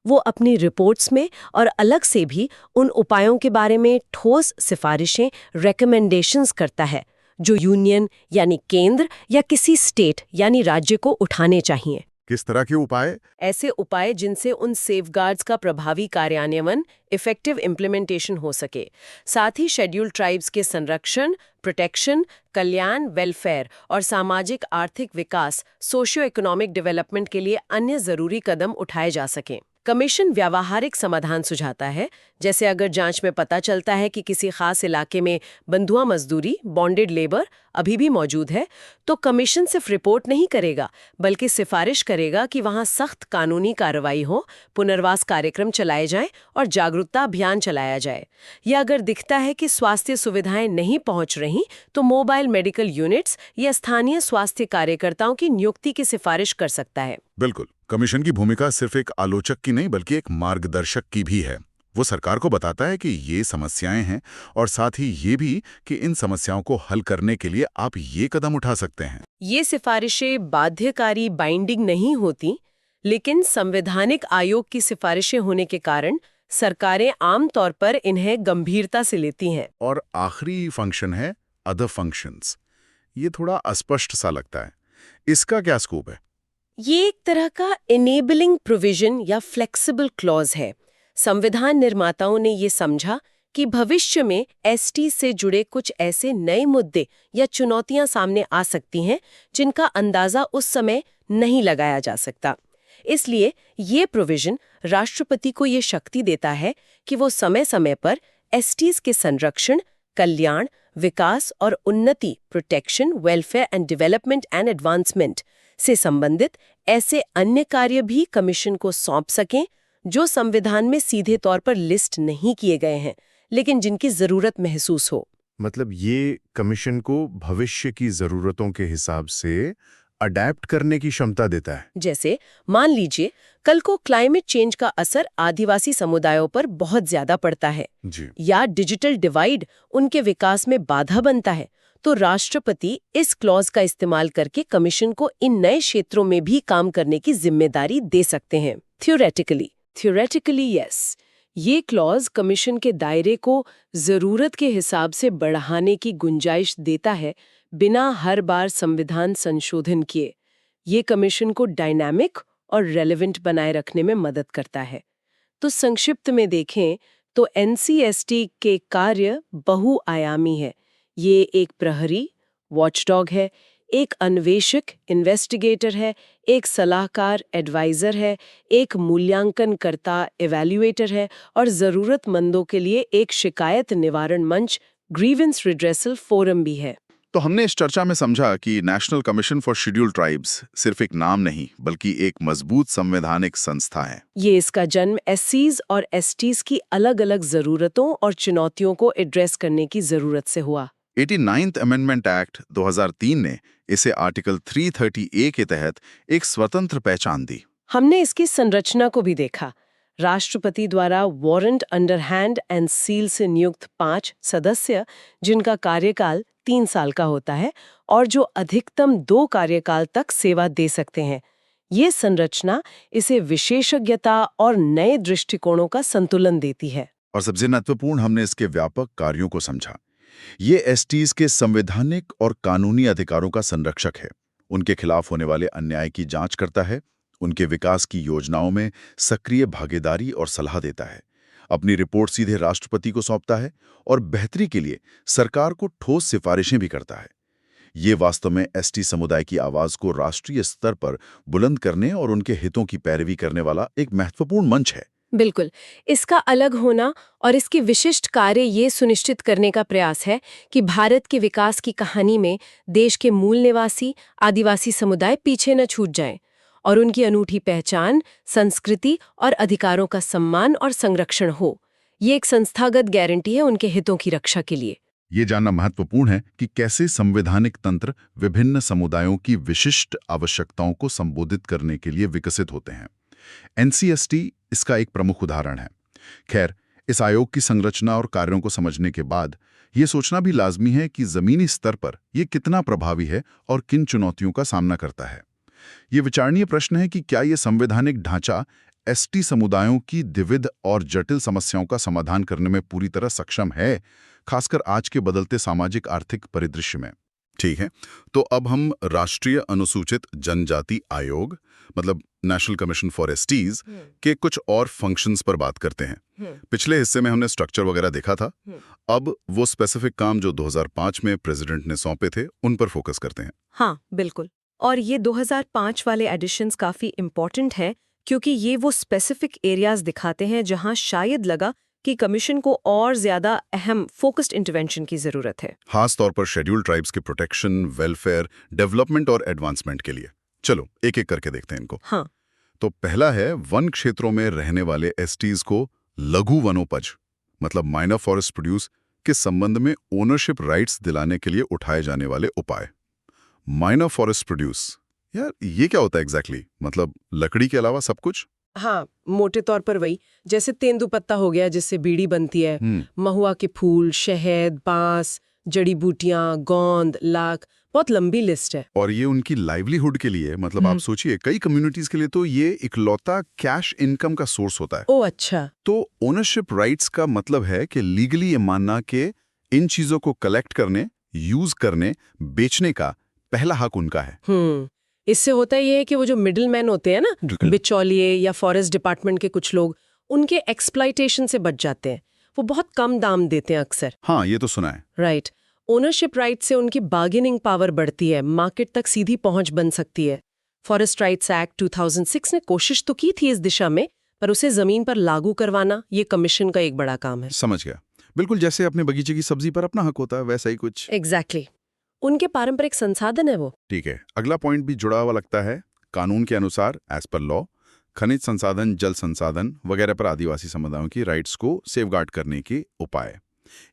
वो अपनी रिपोर्ट्स में और अलग से भी उन उपायों के बारे में ठोस सिफारिशें, रेकमेंडेशंस करता है जो यूनियन यानी केंद्र या किसी स्टेट यानी राज्य को उठाने चाहिए। किस तरह के उपाय? ऐसे उपाय जिनसे उन सेफगार्ड्स का प्रभावी कार्यान्वयन, इफेक्टिव इम्प्लीमेंटेशन हो सके। साथ ही शेड्यूल्ड ट्राइब्स के संरक्षण, प्रोटेक्शन, कल्याण, वेलफेयर और सामाजिक आर्थिक विकास, सोशियो इकोनॉमिक डेवलपमेंट के लिए अन्य जरूरी कदम उठाए जा सकें। कमीशन व्यावहारिक समाधान सुझाता है, जैसे अगर जांच में पता चलता है कि किसी खास इलाके में बंधुआ मजदूरी, बॉन्डेड लेबर अभी भी मौजूद है, तो कमीशन सिर्फ रिपोर्ट नहीं करेगा, बल्कि सिफारिश करेगा कि वहां सख्त कानूनी कार्रवाई हो, पुनर्वास कार्यक्रम चलाए जाएं और जागरूकता अभियान चलाया जाए। या अगर दिखता है कि स्वास्थ्य सुविधाएं नहीं पहुंच रही, तो मोबाइल मेडिकल यूनिट्स या स्थानीय स्वास्थ्य कार्यकर्ताओं की नियुक्ति की सिफारिश कर सकता है। बिल्कुल। कमीशन की भूमिका सिर्फ एक आलोचक की नहीं, बल्कि एक मार्गदर्शक की भी है। वो सरकार को बताता है कि ये समस्याएं हैं और साथ ही ये भी कि इन समस्याओं को हल करने के लिए आप ये कदम उठा सकते हैं। ये सिफारिशें बाध्यकारी, बाइंडिंग नहीं होती, लेकिन संवैधानिक आयोग की सिफारिशें होने के कारण सरकारें आमतौर पर इन्हें गंभीरता से लेती हैं। और आखिरी फंक्शन है अदर फंक्शंस। ये थोड़ा अस्पष्ट सा लगता है, इसका क्या स्कोप है? ये एक तरह का इनेबलिंग प्रोविजन या फ्लेक्सिबल क्लॉज है। संविधान निर्माताओं ने ये समझा कि भविष्य में एसटी से जुड़े कुछ ऐसे नए मुद्दे या चुनौतियां सामने आ सकती हैं जिनका अंदाजा उस समय नहीं लगाया जा सकता। इसलिए ये प्रोविजन राष्ट्रपति को ये शक्ति देता है कि वो समय समय पर एसटीज के संरक्षण, कल्याण, विकास और उन्नति, protection, welfare and development and advancement से संबंधित ऐसे अन्य कार्य भी कमीशन को सौंप सकें जो संविधान में सीधे तौर पर लिस्ट नहीं किए गए हैं, लेकिन जिनकी जरूरत महसूस हो। मतलब ये कमीशन को भविष्य की जरूरतों के हिसाब से अडैप्ट करने की क्षमता देता है। जैसे मान लीजिए कल को क्लाइमेट चेंज का असर आदिवासी समुदायों पर बहुत ज्यादा पड़ता है जी। या डिजिटल डिवाइड उनके विकास में बाधा बनता है, तो राष्ट्रपति इस क्लॉज का इस्तेमाल करके कमीशन को इन नए क्षेत्रों में भी काम करने की जिम्मेदारी दे सकते हैं। थ्योरेटिकली यस, ये क्लॉज कमीशन के दायरे को जरूरत के हिसाब से बढ़ाने की गुंजाइश देता है, बिना हर बार संविधान संशोधन किए। ये कमीशन को डायनामिक और रेलेवेंट बनाए रखने में मदद करता है। तो संक्षिप्त में देखें तो एनसीएसटी के कार्य बहुआयामी है। ये एक प्रहरी, वॉचडॉग है, एक अन्वेषक, इन्वेस्टिगेटर है, एक सलाहकार, एडवाइजर है, एक मूल्यांकनकर्ता, इवैल्यूएटर है और जरूरतमंदों के लिए एक शिकायत निवारण मंच, ग्रीवेंस रिड्रेसल फोरम भी है। तो हमने इस चर्चा में समझा कि national commission for scheduled tribes सिर्फ एक नाम नहीं, बल्कि एक मजबूत संवैधानिक संस्था है। ये इसका जन्म एससीज और एसटीज की अलग-अलग जरूरतों और चुनौतियों को एड्रेस करने की जरूरत से हुआ। 89th अमेंडमेंट एक्ट 2003 ने इसे आर्टिकल 330A के तहत एक स्वतंत्र पहचान दी। हमने इसकी संरचना को भी देखा। राष्ट्रपति द्वारा warrant under hand and seal से नियुक्त 5 सदस्य, जिनका कार्यकाल 3 साल का होता है और जो अधिकतम 2 कार्यकाल तक सेवा दे सकते हैं। ये संरचना इसे विशेषज्ञता और नए दृष्टिकोणों का संतुलन देती है। और सबसे महत्वपूर्ण, हमने इसके व्यापक कार्यों को समझा। ये एसटीज के संवैधानिक और कानूनी अधिकारों का संरक्षक है, उनके खिलाफ होने वाले अन्याय की जांच करता है, उनके विकास की योजनाओं में सक्रिय भागीदारी और सलाह देता है, अपनी रिपोर्ट सीधे राष्ट्रपति को सौंपता है और बेहतरी के लिए सरकार को ठोस सिफारिशें भी करता है। ये वास्तव में एसटी समुदाय की आवाज को राष्ट्रीय स्तर पर बुलंद करने और उनके हितों की पैरवी करने वाला एक महत्वपूर्ण मंच है। बिल्कुल, इसका अलग होना और इसकी विशिष्ट कार्य ये सुनिश्चित करने का प्रयास है कि भारत के विकास की कहानी में देश के मूल निवासी आदिवासी समुदाय पीछे न छूट जाएं और उनकी अनूठी पहचान, संस्कृति और अधिकारों का सम्मान और संरक्षण हो। ये एक संस्थागत गारंटी है उनके हितों की रक्षा के लिए। ये जानना महत्वपूर्ण है कि कैसे संवैधानिक तंत्र विभिन्न समुदायों की विशिष्ट आवश्यकताओं को संबोधित करने के लिए विकसित होते हैं। एनसीएसटी इसका एक प्रमुख उदाहरण है। खैर, इस आयोग की संरचना और कार्यों को समझने के बाद ये सोचना भी लाजमी है कि जमीनी स्तर पर ये कितना प्रभावी है और किन चुनौतियों का सामना करता है। ये विचारणीय प्रश्न है कि क्या ये संवैधानिक ढांचा एसटी समुदायों की द्विविध और जटिल समस्याओं का समाधान करने में पूरी तरह सक्षम है, खासकर आज के बदलते सामाजिक आर्थिक परिदृश्य में। ठीक है, तो अब हम राष्ट्रीय अनुसूचित जनजाति आयोग मतलब नेशनल कमीशन फॉर एसटीज के कुछ और फंक्शंस पर बात करते हैं। पिछले हिस्से में हमने स्ट्रक्चर वगैरह देखा था, अब वो स्पेसिफिक काम जो 2005 में प्रेसिडेंट ने सौंपे थे उन पर फोकस करते हैं। हाँ, बिल्कुल। और ये 2005 वाले एडिशंस काफी इम्पोर्टेंट हैं क्योंकि ये वो स्पेसिफिक एरियाज दिखाते हैं जहां शायद लगा कि कमीशन को और ज्यादा अहम फोकस्ड इंटरवेंशन की जरूरत है, खास तौर पर शेड्यूल्ड ट्राइब्स के प्रोटेक्शन, वेलफेयर, डेवलपमेंट और एडवांसमेंट के लिए। चलो एक एक करके देखते हैं इनको। हाँ। तो पहला है वन क्षेत्रों में रहने वाले एसटीज को लघु वनोपज मतलब माइनर फॉरेस्ट प्रोड्यूस के संबंध में ओनरशिप राइट्स दिलाने के लिए उठाए जाने वाले उपाय। माइनर फॉरेस्ट प्रोड्यूस, यार ये क्या होता है एग्जैक्टली? मतलब लकड़ी के अलावा सब कुछ? हाँ, मोटे तौर पर वही, जैसे तेंदुपत्ता हो गया जिससे बीड़ी बनती है, महुआ के फूल, शहद, बांस, जड़ी बूटियां, गोंद, लाख, बहुत लंबी लिस्ट है। और ये उनकी लाइवलीहुड के लिए, मतलब आप सोचिए कई कम्युनिटीज के लिए तो ये इकलौता कैश इनकम का सोर्स होता है। ओह अच्छा। तो ओनरशिप राइट्स का मतलब है कि लीगली ये मानना कि इन चीजों को कलेक्ट करने, यूज करने, बेचने का पहला हक उनका है। इससे होता ये है कि वो जो मिडिल मैन होते हैं ना, बिचौलिए या फॉरेस्ट डिपार्टमेंट के कुछ लोग, उनके एक्सप्लॉइटेशन से बच जाते हैं। वो बहुत कम दाम देते हैं अक्सर। हाँ, ये तो सुना है। राइट। ओनरशिप राइट से उनकी बार्गेनिंग पावर बढ़ती है, मार्केट तक सीधी पहुंच बन सकती है। फॉरेस्ट राइट्स एक्ट 2006 ने कोशिश तो की थी इस दिशा में, पर उसे जमीन पर लागू करवाना ये कमीशन का एक बड़ा काम है। समझ गया। बिल्कुल जैसे अपने बगीचे की सब्जी पर अपना हक होता है, वैसा ही कुछ। एग्जैक्टली। उनके पारंपरिक संसाधन है वो। ठीक है, अगला पॉइंट भी जुड़ा हुआ लगता है। कानून के अनुसार एज पर लॉ खनिज संसाधन, जल संसाधन वगैरह पर आदिवासी समुदायों की राइट्स को सेफगार्ड करने के उपाय।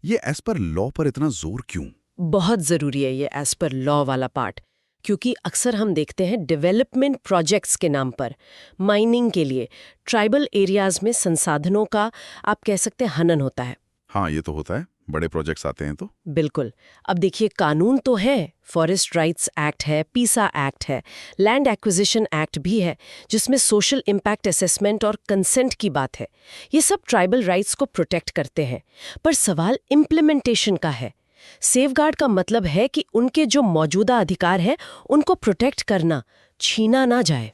ये एज पर लॉ पर इतना जोर क्यों? बहुत जरूरी है ये एज पर लॉ वाला पार्ट, क्योंकि अक्सर हम देखते हैं डेवलपमेंट प्रोजेक्ट्स के नाम पर माइनिंग के लिए ट्राइबल एरियाज में संसाधनों का, आप कह सकते हैं, हनन होता है। हाँ, ये तो होता है, बड़े प्रोजेक्ट्स आते हैं तो। बिल्कुल। अब देखिए, कानून तो है, फॉरेस्ट राइट्स एक्ट है, पीसा एक्ट है, लैंड एक्विजिशन एक्ट भी है, जिसमें सोशल इम्पैक्ट असेसमेंट और कंसेंट की बात है। ये सब ट्राइबल राइट्स को प्रोटेक्ट करते हैं, पर सवाल इम्प्लीमेंटेशन का है। सेफगार्ड का मतलब है कि उनके जो मौजूदा अधिकार हैं उनको प्रोटेक्ट करना, छीना ना जाए।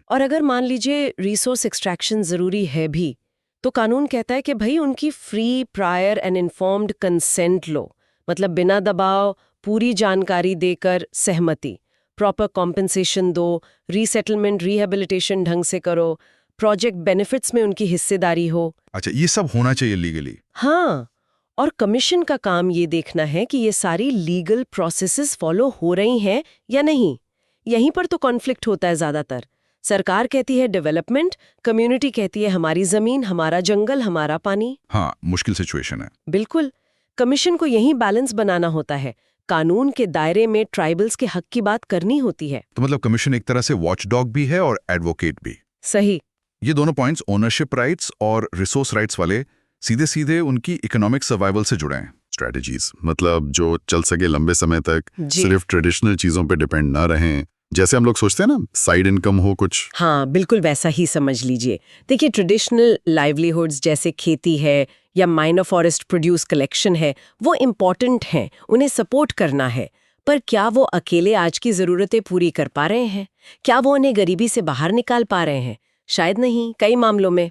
और अगर मान लीजिए रिसोर्स एक्सट्रैक्शन जरूरी है भी, तो कानून कहता है कि भाई उनकी free, prior and informed consent लो, मतलब बिना दबाव, पूरी जानकारी देकर सहमति, प्रॉपर कॉम्पेंसेशन दो, रीसेटलमेंट, रिहेबिलिटेशन ढंग से करो, प्रोजेक्ट बेनिफिट्स में उनकी हिस्सेदारी हो। अच्छा, ये सब होना चाहिए लीगली? हाँ, और कमीशन का काम ये देखना है कि ये सारी लीगल प्रोसेसेस फॉलो हो रही हैं या नहीं। यहीं पर तो कॉन्फ्लिक्ट होता है ज्यादातर। सरकार कहती है डेवलपमेंट, कम्युनिटी कहती है हमारी जमीन, हमारा जंगल, हमारा पानी। हाँ, मुश्किल सिचुएशन है। बिल्कुल। कमीशन को यही बैलेंस बनाना होता है, कानून के दायरे में ट्राइबल्स के हक की बात करनी होती है। तो मतलब कमीशन एक तरह से वॉचडॉग भी है और एडवोकेट भी। सही। ये दोनों पॉइंट्स ओनरशिप राइट्स और रिसोर्स राइट्स वाले सीधे सीधे उनकी इकोनॉमिक सर्वाइवल से जुड़े हैं। स्ट्रेटजीज मतलब जो चल सके लंबे समय तक, सिर्फ ट्रेडिशनल चीजों पे डिपेंड ना रहें, जैसे हम लोग सोचते हैं ना, साइड इनकम हो कुछ। हाँ, बिल्कुल वैसा ही समझ लीजिए। देखिए, ट्रेडिशनल लाइवलीहुड्स जैसे खेती है या माइनर फॉरेस्ट प्रोड्यूस कलेक्शन है, वो इम्पॉर्टेंट हैं, उन्हें सपोर्ट करना है। पर क्या वो अकेले आज की ज़रूरतें पूरी कर पा रहे हैं? क्या वो उन्हें गरीबी से बाहर निकाल पा रहे हैं? शायद नहीं, कई मामलों में।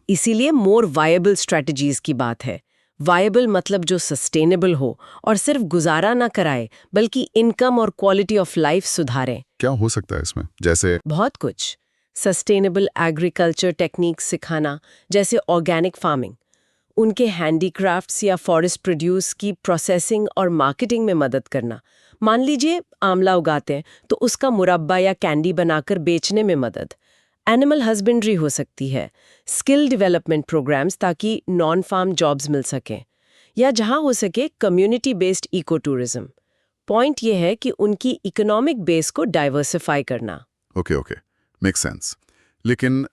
इसीलिए मोर वायबल स्ट्रैटेजीज की बात है। वायबल मतलब जो सस्टेनेबल हो और सिर्फ गुजारा ना कराए, बल्कि इनकम और क्वालिटी ऑफ लाइफ सुधारें। क्या हो सकता है इसमें? जैसे बहुत कुछ। सस्टेनेबल एग्रीकल्चर टेक्निक्स सिखाना, जैसे ऑर्गेनिक फार्मिंग, उनके हैंडीक्राफ्ट्स या फॉरेस्ट प्रोड्यूस की प्रोसेसिंग और मार्केटिंग में मदद करना। मान लीजिए आंवला उगाते हैं तो उसका मुरब्बा या कैंडी बनाकर बेचने में मदद। एनिमल हस्बेंड्री हो सकती है, स्किल डेवलपमेंट प्रोग्राम्स ताकि नॉन फार्म जॉब्स मिल सकें, या जहां हो सके community based eco tourism. Point ये है कि उनकी इकोनॉमिक बेस को डाइवर्सिफाई करना। Okay, make sense. लेकिन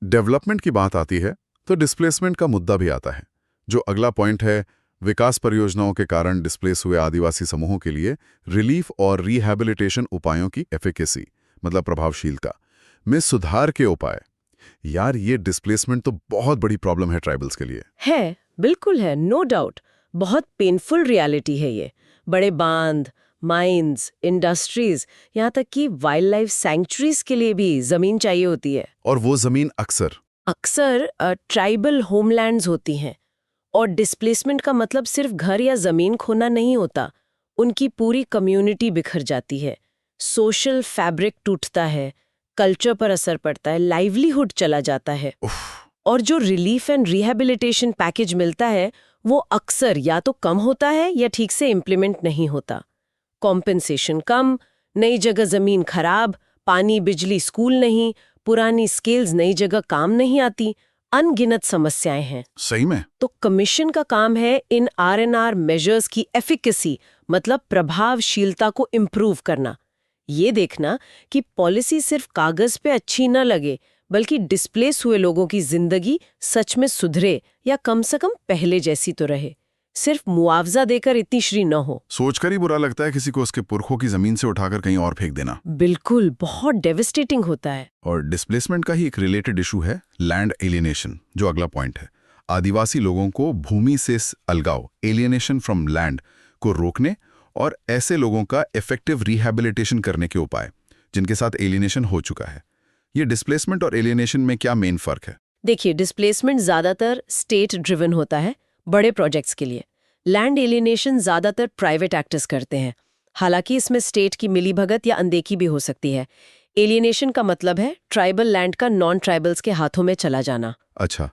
डेवलपमेंट की बात आती है तो डिस्प्लेसमेंट का मुद्दा भी आता है। जो अगला पॉइंट है, विकास परियोजनाओं के कारण डिस्प्लेस हुए आदिवासी समूहों के लिए रिलीफ और रिहैबिलिटेशन उपायों की एफिकेसी, मतलब प्रभावशीलता में सुधार के उपाय। यार, ये डिस्प्लेसमेंट तो बहुत बड़ी प्रॉब्लम है ट्राइबल्स के लिए। है, बिल्कुल है, नो डाउट। बहुत पेनफुल रियलिटी है ये। बड़े बांध, माइंस, इंडस्ट्रीज, यहाँ तक कि वाइल्ड लाइफ सैंक्चुरीज के लिए भी जमीन चाहिए होती है। और वो जमीन अक्सर ट्राइबल होमलैंड्स होती हैं। और डिस्प्लेसमेंट का मतलब सिर्फ घर या जमीन खोना नहीं होता, उनकी पूरी कम्युनिटी बिखर जाती है, सोशल फैब्रिक टूटता है, कल्चर पर असर पड़ता है, लाइवलीहुड चला जाता है। और जो रिलीफ एंड रिहैबिलिटेशन पैकेज मिलता है वो अक्सर या तो कम होता है या ठीक से इम्प्लीमेंट नहीं होता। कॉम्पेंसेशन कम, नई जगह जमीन खराब, पानी बिजली स्कूल नहीं, पुरानी स्किल्स नई जगह काम नहीं आती, अनगिनत समस्याएं हैं। सही में। तो कमीशन का काम है इन आर मेजर्स की एफिकेसी, मतलब प्रभावशीलता को इम्प्रूव करना। ये देखना कि पॉलिसी सिर्फ कागज पे अच्छी न लगे, बल्कि डिस्प्लेस हुए लोगों की जिंदगी सच में सुधरे या कम से कम पहले जैसी तो रहे, सिर्फ मुआवजा देकर इतनी श्री न हो। सोचकर ही बुरा लगता है किसी को उसके पुरखों की जमीन से उठाकर कहीं और फेंक देना। बिल्कुल, बहुत डेविस्टेटिंग होता है। और डिस्प्लेसमेंट का ही एक रिलेटेड इशू है लैंड एलियनेशन, जो अगला पॉइंट है। आदिवासी लोगों को भूमि से अलगाव, एलियनेशन फ्रॉम लैंड, को रोकने और ऐसे लोगों का इफेक्टिव रिहैबिलिटेशन करने के उपाय जिनके साथ एलियनेशन हो चुका है। ये डिस्प्लेसमेंट और एलियनेशन में क्या मेन फर्क है? देखिए, डिस्प्लेसमेंट ज्यादातर स्टेट ड्रिवन होता है बड़े प्रोजेक्ट्स के लिए। लैंड एलियनेशन ज्यादातर प्राइवेट एक्टर्स करते हैं, हालांकि इसमें स्टेट की मिलीभगत या अनदेखी भी हो सकती है। एलियनेशन का मतलब है ट्राइबल लैंड का नॉन ट्राइबल्स के हाथों में चला जाना। अच्छा,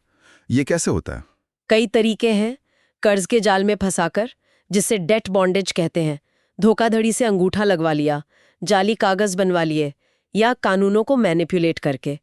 ये कैसे होता है? कई तरीके हैं। कर्ज के जाल में फंसाकर, जिसे डेट बॉन्डेज कहते हैं, धोखाधड़ी से अंगूठा लगवा लिया, जाली कागज बनवा लिए, या कानूनों को मैनिपुलेट करके।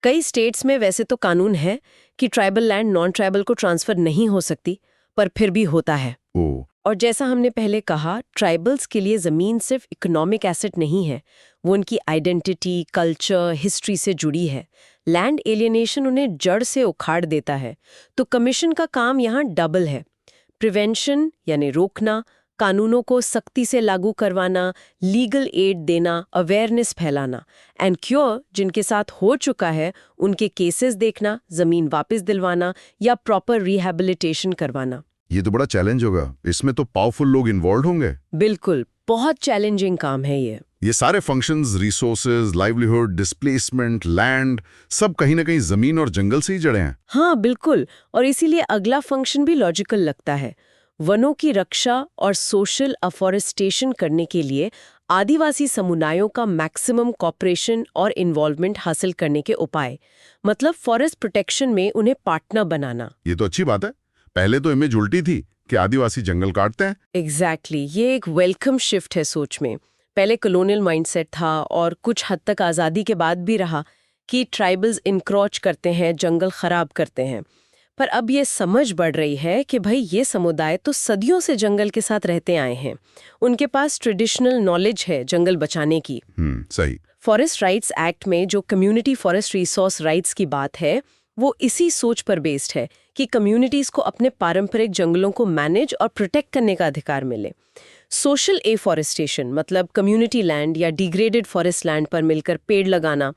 कई स्टेट्स में वैसे तो कानून है कि ट्राइबल लैंड नॉन ट्राइबल को ट्रांसफर नहीं हो सकती, पर फिर भी होता है। और जैसा हमने पहले कहा, ट्राइबल्स के लिए जमीन सिर्फ इकोनॉमिक एसेट नहीं है, वो उनकी आइडेंटिटी, कल्चर, हिस्ट्री से जुड़ी है। लैंड एलियनेशन उन्हें जड़ से उखाड़ देता है। तो कमीशन का काम यहाँ डबल है। प्रिवेंशन यानी रोकना, कानूनों को सख्ती से लागू करवाना, लीगल एड देना, अवेयरनेस फैलाना, एंड क्योर जिनके साथ हो चुका है उनके केसेस देखना, जमीन वापस दिलवाना या प्रॉपर रिहैबिलिटेशन करवाना। ये तो बड़ा चैलेंज होगा। इसमें तो पावरफुल लोग इन्वॉल्व होंगे। बिल्कुल, बहुत चैलेंजिंग काम है ये। ये सारे functions, resources, livelihood, displacement, land, सब कहीं ना कहीं जमीन और जंगल से ही जड़े हैं। हाँ बिल्कुल, और इसीलिए अगला फंक्शन भी लॉजिकल लगता है। वनों की रक्षा और सोशल अफॉरेस्टेशन करने के लिए आदिवासी समुदायों का मैक्सिमम कॉपरेशन और इन्वॉल्वमेंट हासिल करने के उपाय, मतलब फॉरेस्ट प्रोटेक्शन में उन्हें पार्टनर बनाना। ये तो अच्छी बात है। पहले तो इमेज उल्टी थी कि आदिवासी जंगल काटते हैं। एग्जैक्टली, ये एक वेलकम शिफ्ट है सोच में। पहले कॉलोनियल माइंडसेट था और कुछ हद तक आज़ादी के बाद भी रहा कि ट्राइबल्स इनक्रोच करते हैं, जंगल खराब करते हैं। पर अब ये समझ बढ़ रही है कि भाई ये समुदाय तो सदियों से जंगल के साथ रहते आए हैं, उनके पास ट्रेडिशनल नॉलेज है जंगल बचाने की। सही। फॉरेस्ट राइट्स एक्ट में जो कम्युनिटी फॉरेस्ट रिसोर्स राइट्स की बात है वो इसी सोच पर बेस्ड है कि कम्युनिटीज को अपने पारंपरिक जंगलों को मैनेज और प्रोटेक्ट करने का अधिकार मिले। सोशल एफॉरेस्टेशन मतलब कम्युनिटी लैंड या डिग्रेडेड फॉरेस्ट लैंड पर मिलकर पेड़ लगाना।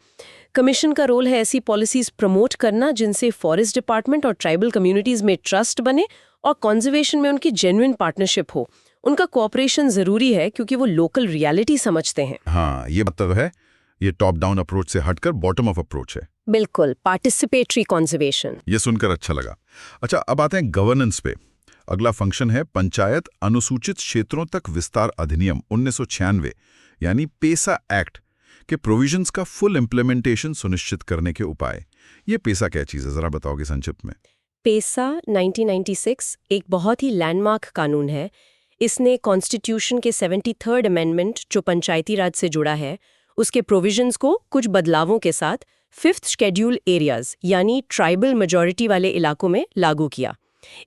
कमीशन का रोल है ऐसी पॉलिसीज प्रमोट करना जिनसे फॉरेस्ट डिपार्टमेंट और ट्राइबल कम्युनिटीज में ट्रस्ट बने और कंजर्वेशन में उनकी जेन्युइन पार्टनरशिप हो। उनका कोऑपरेशन जरूरी है क्योंकि वो लोकल रियलिटी समझते हैं। हाँ, ये मतलब है, ये टॉप डाउन अप्रोच से हटकर बॉटम अप अप्रोच है। बिल्कुल, पार्टिसिपेटरी कंजर्वेशन। ये सुनकर अच्छा लगा। अच्छा, अब आते हैं गवर्नेंस पे। अगला फंक्शन है पंचायत अनुसूचित क्षेत्रों तक विस्तार अधिनियम 1996 यानी पेसा एक्ट के प्रोविजंस का फुल इम्प्लीमेंटेशन सुनिश्चित करने के उपाय। ये पेसा क्या चीज़ है, जरा बताओगे संक्षिप्त में? पेसा 1996 एक बहुत ही लैंडमार्क कानून है। इसने कॉन्स्टिट्यूशन के 73rd अमेंडमेंट जो पंचायती राज से जुड़ा है उसके प्रोविजंस को कुछ बदलावों के साथ 5th शेड्यूल एरियाज यानी ट्राइबल मेजॉरिटी वाले इलाकों में लागू किया।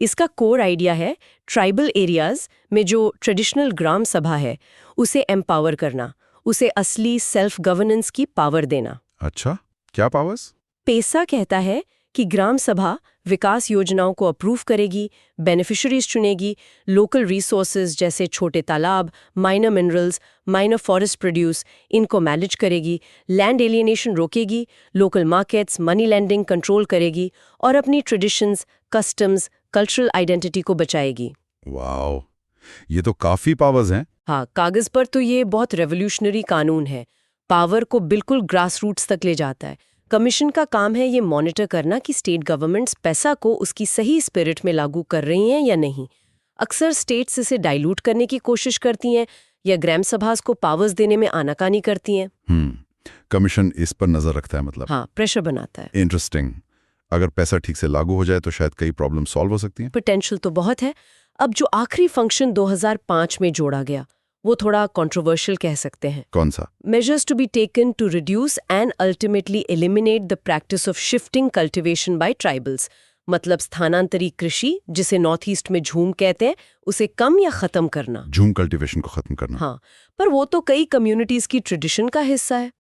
इसका कोर आइडिया है ट्राइबल एरियाज में जो ट्रेडिशनल ग्राम सभा है उसे एम्पावर करना, उसे असली सेल्फ गवर्नेंस की पावर देना। अच्छा, क्या पावर्स? पेसा कहता है कि ग्राम सभा विकास योजनाओं को अप्रूव करेगी, बेनिफिशरीज चुनेगी, लोकल रिसोर्सेज जैसे छोटे तालाब, minor minerals, minor forest produce इनको मैनेज करेगी, लैंड एलियनेशन रोकेगी, local markets, money lending control करेगी और अपनी ट्रेडिशंस, कस्टम्स, कल्चरल आइडेंटिटी को बचाएगी। वाओ, ये तो काफी पावर्स हैं। हाँ, कागज पर तो ये बहुत रेवोल्यूशनरी कानून है, पावर को बिल्कुल ग्रास रूट्स तक ले जाता है। कमीशन का काम है ये मॉनिटर करना कि स्टेट गवर्नमेंट्स पैसा को उसकी सही स्पिरिट में लागू कर रही हैं या नहीं। अक्सर स्टेट्स इसे डाइल्यूट करने की कोशिश करती हैं या ग्राम सभास को पावर्स देने में आनाकानी करती हैं। कमीशन इस पर नजर रखता है, मतलब? हाँ, प्रेशर बनाता है। इंटरेस्टिंग। अगर पैसा ठीक से लागू हो जाए तो शायद कई प्रॉब्लम सॉल्व हो सकती हैं। पोटेंशियल तो बहुत है। अब जो आखिरी फंक्शन 2005 में जोड़ा गया वो थोड़ा कंट्रोवर्शियल कह सकते हैं। कौन सा? Measures to be taken to reduce and ultimately eliminate the practice of shifting cultivation by tribals. मतलब स्थानांतरी कृषि जिसे नॉर्थ ईस्ट में झूम कहते हैं उसे कम या खत्म करना। झूम कल्टीवेशन को खत्म करना। हाँ, पर वो तो कई कम्युनिटीज की ट्रेडिशन का हिस्सा है।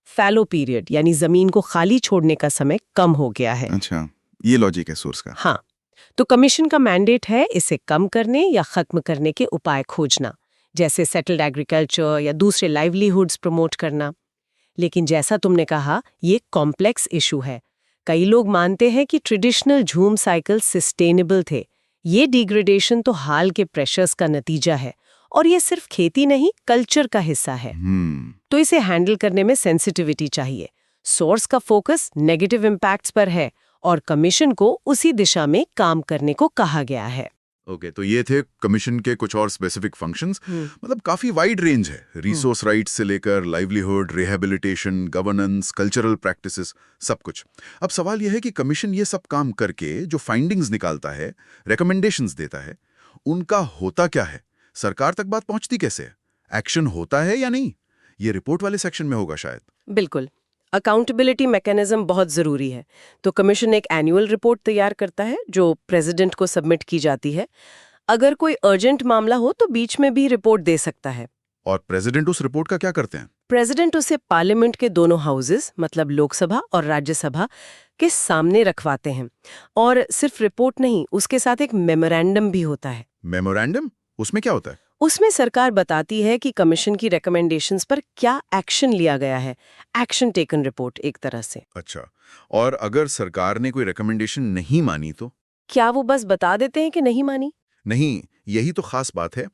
फैलो पीरियड यानी जमीन को खाली छोड़ने का समय कम हो गया है। अच्छा, ये लॉजिक है सोर्स का। हाँ, तो कमीशन का मैंडेट है इसे कम करने या खत्म करने के उपाय खोजना, जैसे सेटल्ड एग्रीकल्चर या दूसरे लाइवलीहुड्स प्रमोट करना। लेकिन जैसा तुमने कहा, ये कॉम्प्लेक्स इशू है। कई लोग मानते हैं कि ट्रेडिशनल झूम साइकिल सस्टेनेबल थे। ये डिग्रेडेशन तो हाल के प्रेशर्स का नतीजा है और ये सिर्फ खेती नहीं, कल्चर का हिस्सा है। तो इसे हैंडल करने में सेंसिटिविटी चाहिए। सोर्स का फोकस नेगेटिव इम्पैक्ट्स पर है और कमीशन को उसी दिशा में काम करने को कहा गया है। ओके, तो ये थे कमीशन के कुछ और स्पेसिफिक फंक्शंस। मतलब काफी वाइड रेंज है, रिसोर्स राइट्स से लेकर livelihood, rehabilitation, governance, cultural practices, सब कुछ। अब सवाल यह है कि कमीशन ये सब काम करके जो फाइंडिंग्स निकालता है, रिकमेंडेशंस देता है, उनका होता क्या है? सरकार तक बात पहुंचती कैसे है? एक्शन होता है या नहीं? ये रिपोर्ट वाले सेक्शन में होगा शायद। बिल्कुल, अकाउंटेबिलिटी मैकेनिज्म बहुत ज़रूरी है। तो कमीशन एक एनुअल रिपोर्ट तैयार करता है जो प्रेसिडेंट को सबमिट की जाती है। अगर कोई अर्जेंट मामला हो तो बीच में भी रिपोर्ट दे सकता है। और प्रेसिडेंट उस रिपोर्ट का क्या करते हैं? प्रेसिडेंट उसे पार्लियामेंट के दोनों हाउसेस मतलब लोकसभा और राज्यसभा के सामने रखवाते हैं। और सिर्फ रिपोर्ट नहीं, उसके साथ एक मेमोरेंडम भी होता है। मेमोरेंडम? उसमें क्या होता है? उसमें सरकार बताती है कि कमीशन की रिकमेंडेशंस पर क्या एक्शन लिया गया है। एक्शन टेकन रिपोर्ट एक तरह से। अच्छा, और अगर सरकार ने कोई रिकमेंडेशन नहीं मानी तो? क्या वो बस बता देते हैं कि नहीं मानी? नहीं, यही तो खास बात है।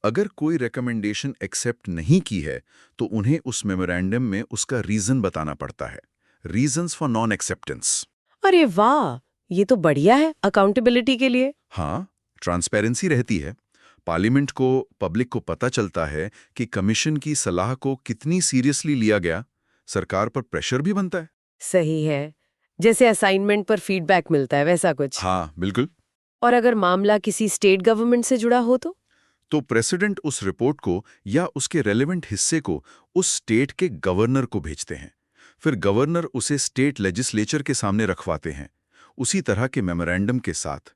अगर कोई रिकमेंडेशन एक्सेप्ट नहीं की है तो उन्हें उस मेमोरेंडम में उसका रीजन बताना पड़ता है। Reasons for non acceptance. अरे वाह, ये तो बढ़िया है अकाउंटेबिलिटी के लिए। हाँ, ट्रांसपेरेंसी रहती है। पार्लियामेंट को, पब्लिक को पता चलता है कि कमीशन की सलाह को कितनी सीरियसली लिया गया। सरकार पर प्रेशर भी बनता है। सही है, जैसे असाइनमेंट पर फीडबैक मिलता है वैसा कुछ। हाँ, बिल्कुल। और अगर मामला किसी स्टेट गवर्नमेंट से जुड़ा हो तो प्रेसिडेंट उस रिपोर्ट को या उसके रेलेवेंट हिस्से को उस स्टेट के गवर्नर को भेजते हैं। फिर गवर्नर उसे स्टेट लेजिस्लेचर के सामने रखवाते हैं। उसी तरह के मेमोरेंडम के साथ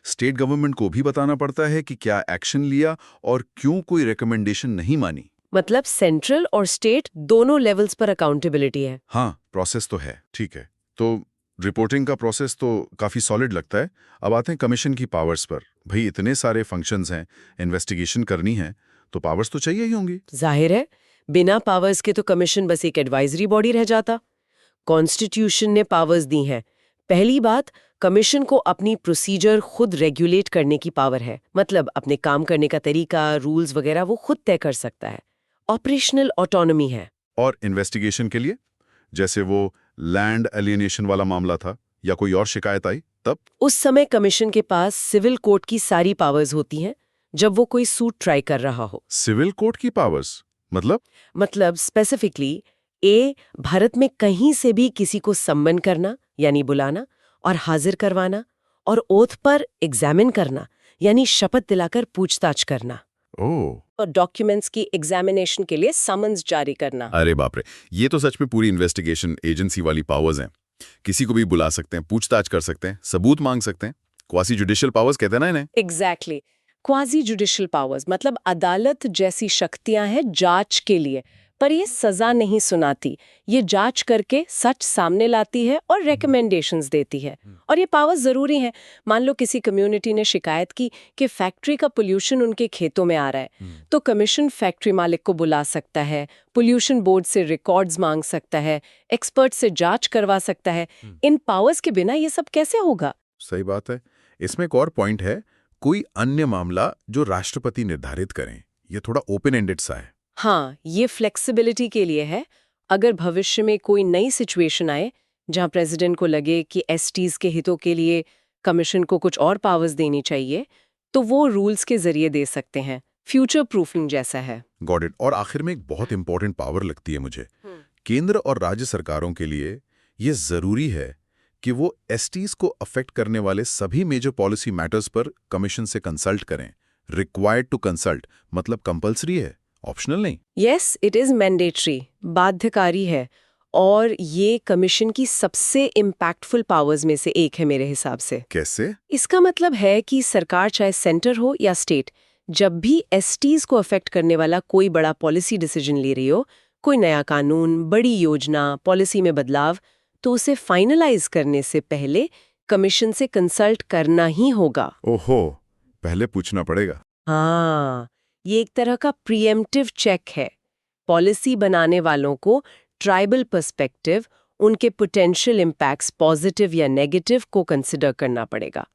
स्टेट गवर्नमेंट को भी बताना पड़ता है कि क्या एक्शन लिया और क्यों कोई रिकमेंडेशन नहीं मानी। मतलब सेंट्रल और स्टेट दोनों लेवल्स पर अकाउंटेबिलिटी है। हाँ, प्रोसेस तो है, ठीक है। तो रिपोर्टिंग का प्रोसेस तो काफ़ी सॉलिड लगता है। अब आते हैं कमीशन की पावर्स पर। भाई इतने सारे फंक्शंस हैं, इन्वेस्टिगेशन करनी है, तो पावर्स तो चाहिए ही होंगी। जाहिर है, बिना पावर्स के तो कमीशन बस एक एडवाइजरी बॉडी रह जाता। कॉन्स्टिट्यूशन ने पावर्स दी हैं। पहली बात, कमीशन को अपनी प्रोसीजर खुद रेगुलेट करने की पावर है। मतलब अपने काम करने का तरीका, रूल्स वगैरह वो खुद तय कर सकता है। ऑपरेशनल ऑटोनॉमी है। और इन्वेस्टिगेशन के लिए, जैसे वो लैंड एलियनेशन वाला मामला था या कोई और शिकायत आई, तब उस समय कमीशन के पास सिविल कोर्ट की सारी पावर्स होती हैं जब वो कोई सूट ट्राई कर रहा हो। सिविल कोर्ट की पावर्स मतलब स्पेसिफिकली भारत में कहीं से भी किसी को सम्मन करना यानी बुलाना और हाजिर करवाना, और ओथ पर एग्जामिन करना यानी शपथ दिलाकर पूछताछ करना, ओह, और डॉक्यूमेंट्स की एग्जामिनेशन के लिए समन्स जारी करना। अरे बाप रे, ये तो सच में पूरी इन्वेस्टिगेशन एजेंसी वाली पावर्स हैं। किसी को भी बुला सकते हैं, पूछताछ कर सकते हैं, सबूत मांग सकते हैं। क्वासी जुडिशियल पावर्स कहते हैं ना इन्हें। एग्जैक्टली, क्वाजी जुडिशियल पावर्स मतलब अदालत जैसी शक्तियां हैं जांच के लिए, पर ये सजा नहीं सुनाती। ये जांच करके सच सामने लाती है और रिकमेंडेशंस देती है। और ये पावर्स जरूरी हैं। मान लो किसी कम्युनिटी ने शिकायत की कि फैक्ट्री का पोल्यूशन उनके खेतों में आ रहा है, तो कमीशन फैक्ट्री मालिक को बुला सकता है, पोल्यूशन बोर्ड से रिकॉर्ड्स मांग सकता है, एक्सपर्ट से जांच करवा सकता है। इन पावर्स के बिना ये सब कैसे होगा? सही बात है। इसमें एक और पॉइंट है, कोई अन्य मामला जो राष्ट्रपति निर्धारित करें। ये थोड़ा ओपन एंडेड सा है। हाँ, ये फ्लेक्सिबिलिटी के लिए है। अगर भविष्य में कोई नई सिचुएशन आए जहां प्रेसिडेंट को लगे कि एसटीज के हितों के लिए कमीशन को कुछ और पावर्स देनी चाहिए, तो वो रूल्स के जरिए दे सकते हैं। फ्यूचर प्रूफिंग जैसा है। Got it. और आखिर में एक बहुत इंपॉर्टेंट पावर लगती है मुझे। केंद्र और राज्य सरकारों के लिए ये जरूरी है कि वो एसटीज को अफेक्ट करने वाले सभी मेजर पॉलिसी मैटर्स पर कमीशन से कंसल्ट करें। रिक्वायर्ड टू कंसल्ट मतलब कंपल्सरी है, ऑप्शनल नहीं। यस, इट इज मैंडेटरी, बाध्यकारी है। और ये कमीशन की सबसे इम्पैक्टफुल पावर्स में से एक है मेरे हिसाब से। कैसे? इसका मतलब है कि सरकार चाहे सेंटर हो या स्टेट, जब भी एसटीज को अफेक्ट करने वाला कोई बड़ा पॉलिसी डिसीजन ले रही हो, कोई नया कानून, बड़ी योजना, पॉलिसी में बदलाव, तो उसे फाइनलाइज करने से पहले कमीशन से कंसल्ट करना ही होगा। ओहो, पहले पूछना पड़ेगा। हाँ, ये एक तरह का प्रीएम्प्टिव चेक है। पॉलिसी बनाने वालों को ट्राइबल पर्सपेक्टिव, उनके पोटेंशियल इम्पैक्ट्स पॉजिटिव या नेगेटिव को कंसिडर करना पड़ेगा।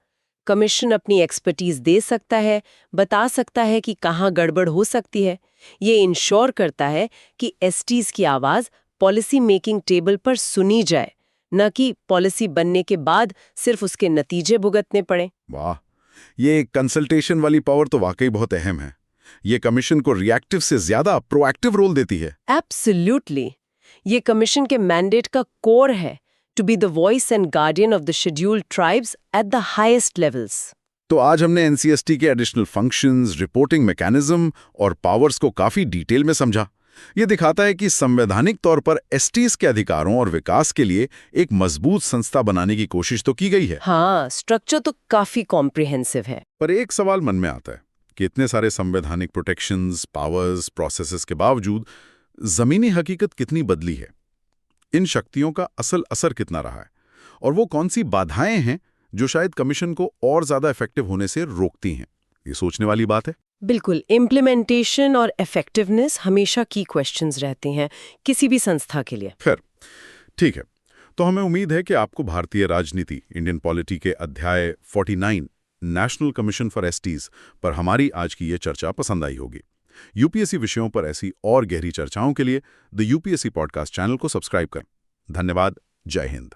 कमीशन अपनी एक्सपर्टीज दे सकता है, बता सकता है कि कहाँ गड़बड़ हो सकती है। ये इंश्योर करता है कि एसटीज की आवाज़ पॉलिसी मेकिंग टेबल पर सुनी जाए, न कि पॉलिसी बनने के बाद सिर्फ उसके नतीजे भुगतने पड़े। वाह, ये कंसल्टेशन वाली पावर तो वाकई बहुत अहम है। ये कमीशन को रिएक्टिव से ज्यादा प्रोएक्टिव रोल देती है। एब्सोल्युटली, ये कमीशन के मैंडेट का कोर है, to be the voice and guardian of the scheduled tribes at the highest levels. तो आज हमने एनसीएसटी के एडिशनल फंक्शंस, रिपोर्टिंग मैकेनिज्म और पावर्स को काफी डिटेल में समझा। ये दिखाता है कि संवैधानिक तौर पर एसटीज के अधिकारों और विकास के लिए एक मजबूत संस्था बनाने की कोशिश तो की गई है। हाँ, स्ट्रक्चर तो काफी कॉम्प्रिहेंसिव है। पर एक सवाल मन में आता है कि इतने सारे संवैधानिक प्रोटेक्शंस, पावर्स, प्रोसेसेस के बावजूद जमीनी हकीकत कितनी बदली है? इन शक्तियों का असल असर कितना रहा है? और वो कौन सी बाधाएं हैं जो शायद कमीशन को और ज्यादा इफेक्टिव होने से रोकती हैं? ये सोचने वाली बात है। बिल्कुल, इम्प्लीमेंटेशन और इफेक्टिवनेस हमेशा की क्वेश्चंस रहती हैं किसी भी संस्था के लिए। खैर, ठीक है। तो हमें उम्मीद है कि आपको भारतीय राजनीति, इंडियन पॉलिटी के अध्याय 49 नेशनल कमीशन फॉर एसटीज पर हमारी आज की ये चर्चा पसंद आई होगी। यूपीएससी विषयों पर ऐसी और गहरी चर्चाओं के लिए द यूपीएससी पॉडकास्ट चैनल को सब्सक्राइब करें। धन्यवाद। जय हिंद।